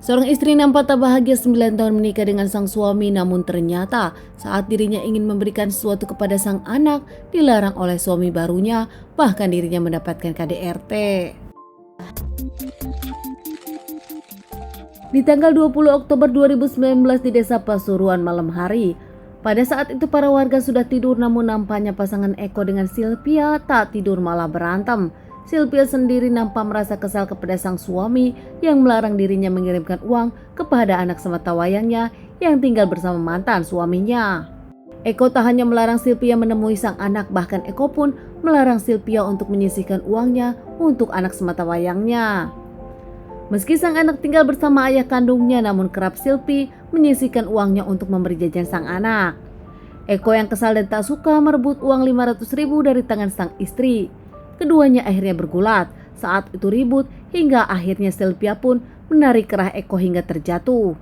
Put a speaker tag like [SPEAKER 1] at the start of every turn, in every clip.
[SPEAKER 1] Seorang istri nampak tak bahagia 9 tahun menikah dengan sang suami, namun ternyata saat dirinya ingin memberikan sesuatu kepada sang anak dilarang oleh suami barunya, bahkan dirinya mendapatkan KDRT. Di tanggal 20 Oktober 2019 di Desa Pasuruan malam hari. Pada saat itu para warga sudah tidur, namun nampaknya pasangan Eko dengan Sylvia tak tidur malah berantem. Sylvia sendiri nampak merasa kesal kepada sang suami yang melarang dirinya mengirimkan uang kepada anak sematawayangnya yang tinggal bersama mantan suaminya. Eko tak hanya melarang Sylvia menemui sang anak, bahkan Eko pun melarang Sylvia untuk menyisihkan uangnya untuk anak sematawayangnya. Meski sang anak tinggal bersama ayah kandungnya, namun kerap Sylvie menyisihkan uangnya untuk memberi jajan sang anak. Eko yang kesal dan tak suka merebut uang 500.000 dari tangan sang istri. Keduanya akhirnya bergulat. Saat itu ribut hingga akhirnya Sylvia pun menarik kerah Eko hingga terjatuh.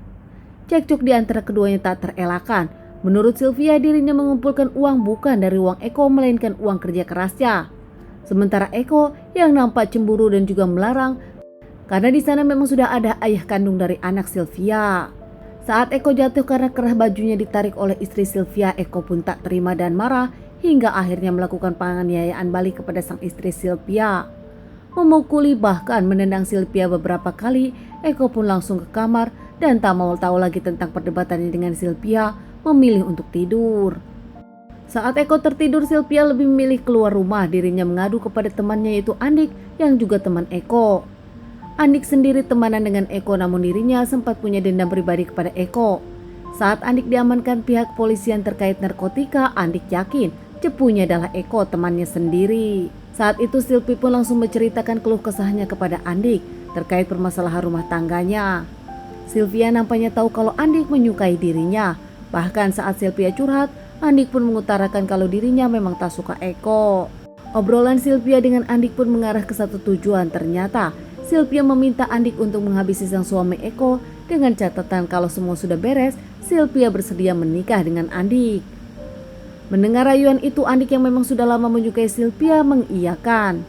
[SPEAKER 1] Cekcok di antara keduanya tak terelakkan. Menurut Sylvia, dirinya mengumpulkan uang bukan dari uang Eko melainkan uang kerja kerasnya. Sementara Eko yang nampak cemburu dan juga melarang karena di sana memang sudah ada ayah kandung dari anak Sylvia. Saat Eko jatuh karena kerah bajunya ditarik oleh istri Sylvia, Eko pun tak terima dan marah hingga akhirnya melakukan penganiayaan balik kepada sang istri Sylvia. Memukuli bahkan menendang Sylvia beberapa kali, Eko pun langsung ke kamar dan tak mau tahu lagi tentang perdebatannya dengan Sylvia, memilih untuk tidur. Saat Eko tertidur, Sylvia lebih memilih keluar rumah. Dirinya mengadu kepada temannya yaitu Andik yang juga teman Eko. Andik sendiri temanan dengan Eko, namun dirinya sempat punya dendam pribadi kepada Eko. Saat Andik diamankan pihak kepolisian terkait narkotika, Andik yakin cepunya adalah Eko, temannya sendiri. Saat itu Sylvie pun langsung menceritakan keluh kesahnya kepada Andik terkait permasalahan rumah tangganya. Sylvia nampaknya tahu kalau Andik menyukai dirinya. Bahkan saat Sylvia curhat, Andik pun mengutarakan kalau dirinya memang tak suka Eko. Obrolan Sylvia dengan Andik pun mengarah ke satu tujuan. Ternyata Sylvia meminta Andik untuk menghabisi sang suami Eko dengan catatan kalau semua sudah beres, Sylvia bersedia menikah dengan Andik. Mendengar rayuan itu, Andik yang memang sudah lama menyukai Sylvia mengiyakan.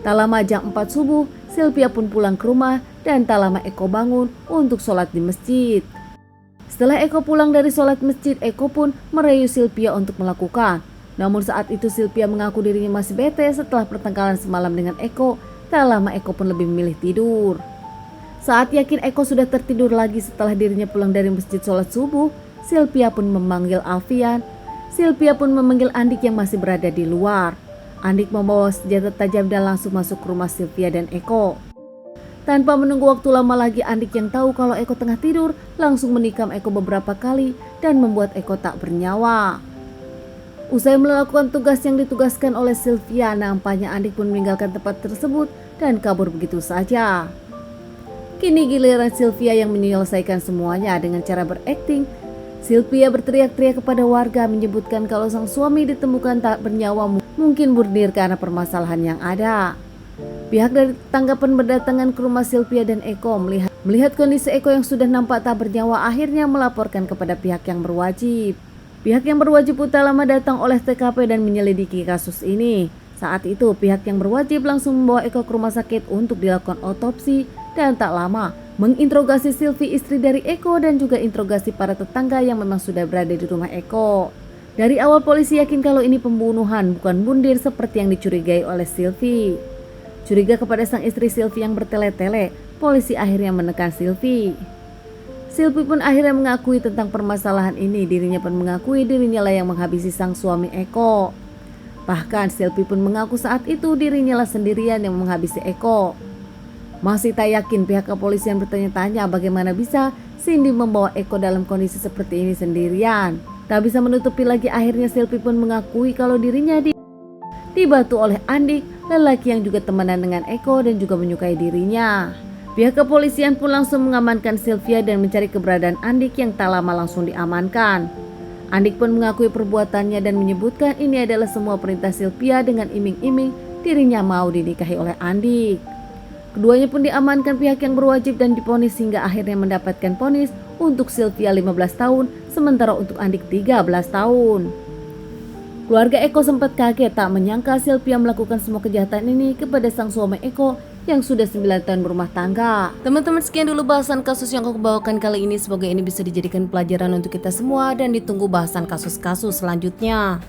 [SPEAKER 1] Tak lama jam 4 subuh, Sylvia pun pulang ke rumah dan tak lama Eko bangun untuk sholat di masjid. Setelah Eko pulang dari sholat masjid, Eko pun merayu Sylvia untuk melakukan. Namun saat itu Sylvia mengaku dirinya masih bete setelah pertengkaran semalam dengan Eko. Tak lama Eko pun lebih memilih tidur. Saat yakin Eko sudah tertidur lagi setelah dirinya pulang dari masjid sholat subuh, Sylvia pun memanggil Alfian. Sylvia pun memanggil Andik yang masih berada di luar. Andik membawa senjata tajam dan langsung masuk ke rumah Sylvia dan Eko. Tanpa menunggu waktu lama lagi, Andik yang tahu kalau Eko tengah tidur langsung menikam Eko beberapa kali dan membuat Eko tak bernyawa. Usai melakukan tugas yang ditugaskan oleh Sylvia, nampaknya Andik pun meninggalkan tempat tersebut dan kabur begitu saja. Kini giliran Sylvia yang menyelesaikan semuanya dengan cara berakting. Sylvia berteriak-teriak kepada warga menyebutkan kalau sang suami ditemukan tak bernyawa, mungkin bunuh karena permasalahan yang ada. Pihak dari tetangga pun berdatangan ke rumah Sylvia dan Eko. Melihat kondisi Eko yang sudah nampak tak bernyawa, akhirnya melaporkan kepada pihak yang berwajib. Pihak yang berwajib pun tak lama datang oleh TKP dan menyelidiki kasus ini. Saat itu pihak yang berwajib langsung membawa Eko ke rumah sakit untuk dilakukan otopsi dan tak lama menginterogasi Sylvie, istri dari Eko, dan juga interogasi para tetangga yang memang sudah berada di rumah Eko. Dari awal polisi yakin kalau ini pembunuhan bukan bunuh seperti yang dicurigai oleh Sylvie. Curiga kepada sang istri Sylvie yang bertele-tele, polisi akhirnya menekan Sylvie. Sylvie pun akhirnya mengakui tentang permasalahan ini. Dirinya pun mengakui dirinya lah yang menghabisi sang suami Eko. Bahkan Sylvie pun mengaku saat itu dirinya lah sendirian yang menghabisi Eko. Masih tak yakin, pihak kepolisian bertanya-tanya bagaimana bisa Cindy membawa Eko dalam kondisi seperti ini sendirian. Tak bisa menutupi lagi, akhirnya Sylvie pun mengakui kalau dirinya dibantu oleh Andik, lelaki yang juga temenan dengan Eko dan juga menyukai dirinya. Pihak kepolisian pun langsung mengamankan Sylvia dan mencari keberadaan Andik yang tak lama langsung diamankan. Andik pun mengakui perbuatannya dan menyebutkan ini adalah semua perintah Sylvia dengan iming-iming dirinya mau dinikahi oleh Andik. Keduanya pun diamankan pihak yang berwajib dan divonis hingga akhirnya mendapatkan vonis untuk Sylvia 15 tahun, sementara untuk Andik 13 tahun. Keluarga Eko sempat kaget tak menyangka Sylvia melakukan semua kejahatan ini kepada sang suami Eko yang sudah 9 tahun berumah tangga. Teman-teman, sekian dulu bahasan kasus yang aku bawakan kali ini. Semoga ini bisa dijadikan pelajaran untuk kita semua dan ditunggu bahasan kasus-kasus selanjutnya.